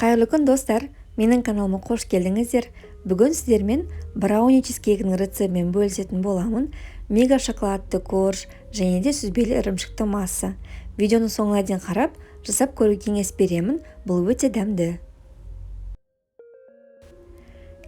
Қайырлы күн достар, менің каналыма қош келдіңіздер. Бүгін сіздермен брауни чизкейкінің рецептімен бөлісетін боламын. Мега шоколадты корж және де сүзбелі ірімшікті масса. Видеоны соңына дейін қарап, жасап көруге кеңес беремін. Бұл өте дәмді.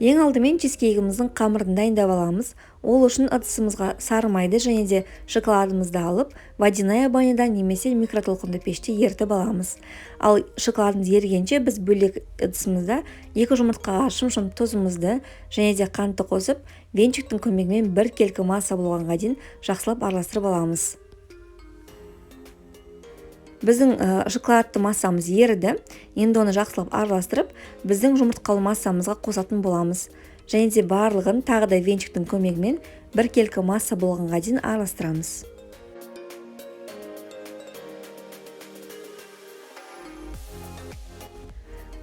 Ең алдымен чизкейгіміздің қамырын дайындап аламыз. Ол үшін ыдысымызға сары майды және де шоколадымызды алып, водяная баняда немесе микротолқынды пеште ерітіп аламыз. Ал шоколадымыз ерігенше біз бөлек ыдысымызда 2 жұмыртқаға шым-шым тұзымызды және де қантты қосып, венчиктің көмегімен бір келкі масса болғанға дейін жақсылап араластырып аламыз. Біздің шоколадты массамыз еріді. Енді оны жақсылап араластырып, біздің жұмыртқалы массамызға қосатын боламыз. Және де барлығын тағы да венчиктің көмегімен бір келкі масса болғанға дейін араластырамыз.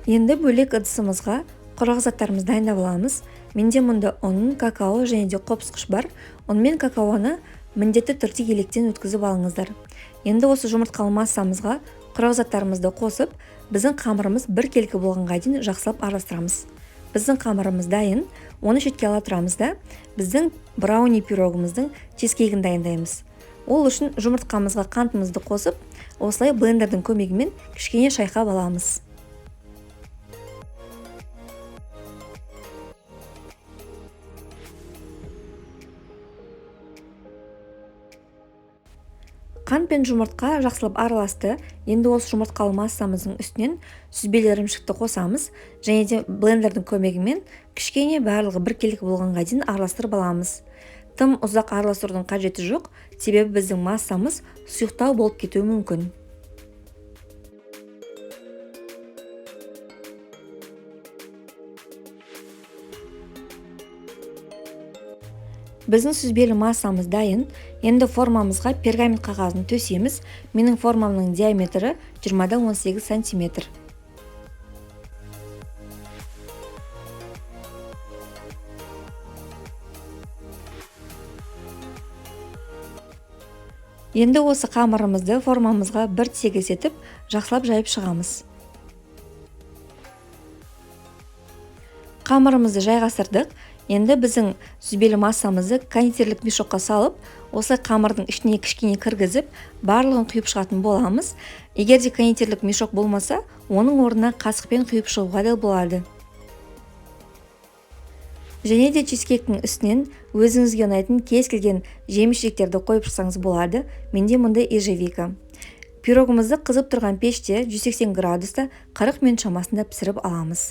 Енді бөлек ыдысымызға құрғақ заттарымызды дайындап аламыз. Менде мұнда ұн, какао және де қопсқыш бар. Ұн мен какаоны міндетті түрде електен өткізіп алыңыздар. Енді осы жұмыртқалы массамызға құрғақ заттарымызды қосып, біздің қамырымыз бір келкі болғанға дейін жақсылап араластырамыз. Біздің қамырымыз дайын, оны шетке ала тұрамыз да, біздің брауни пирогымыздың чизкейгін дайындаймыз. Ол үшін жұмыртқамызға қантымызды қосып, осылай блендердің көмегімен кішкене шайқап аламыз. Қант пен жұмыртқа жақсылап араласты. Енді осы жұмыртқалы массамыздың үстінен сүзбелі ірімшікті қосамыз және де блендердің көмегімен кішкене барлығы бір келкі болғанға дейін араластырып аламыз. Тым ұзақ араластырудың қажеті жоқ, себебі біздің массамыз сұйықтау болып кетуі мүмкін. Біздің сүзбелі массамыз дайын. Енді формамызға пергамент қағазын төсейміз. Менің формамның диаметрі 20-18 см. Енді осы қамырымызды формамызға бір тегіс етіп, жақсылап жайып шығамыз. Қамырымызды жайғастырдық. Енді біздің сүзбелі массамызды кондитерлік мешокқа салып, осылай қамырдың ішіне кішкене кіргізіп, барлығын құйып шығатын боламыз. Егер де кондитерлік мешок болмаса, оның орнына қасықпен құйып шығуға да болады. Және де чизкейктің үстінен өзіңізге ұнайтын кез келген жеміс-жидектерді қойып шықсаңыз болады. Менде мұнда ежевика. Пирогымызды қызып тұрған пеште 180 градуста 40 минут шамасында пісіріп аламыз.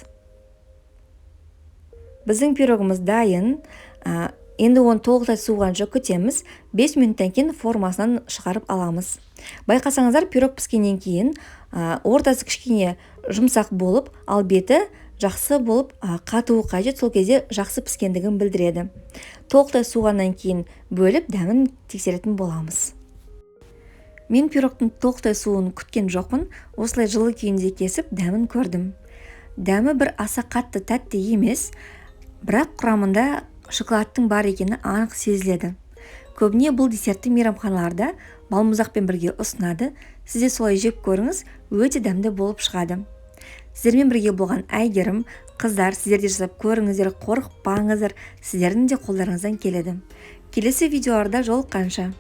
Біздің пирогымыз дайын. Енді оны толықтай суығанша күтеміз. 5 минуттан кейін формасынан шығарып аламыз. Байқасаңыздар, пирог піскеннен кейін ортасы кішкене жұмсақ болып, ал беті жақсы болып қатуы қажет, сол кезде жақсы піскендігін білдіреді. Толықтай суығаннан кейін бөліп дәмін тексеретін боламыз. Мен пирогтың толықтай суын күткен жоқпын. Осылай жылы күйінде кесіп дәмін көрдім. Дәмі бір аса қатты тәтті емес, бірақ құрамында шоколадтың бар екені анық сезіледі. Көбіне бұл десертті мейрамханаларда балмұздақпен бірге ұсынады. Сіз де солай жеп көріңіз, өте дәмді болып шығады. Сіздермен бірге болған Әйгерім, қыздар, сіздер де жасап көріңіздер, қорықпаңыздар, сіздердің де қолдарыңыздан келеді. Келесі видеоларда жолыққанша.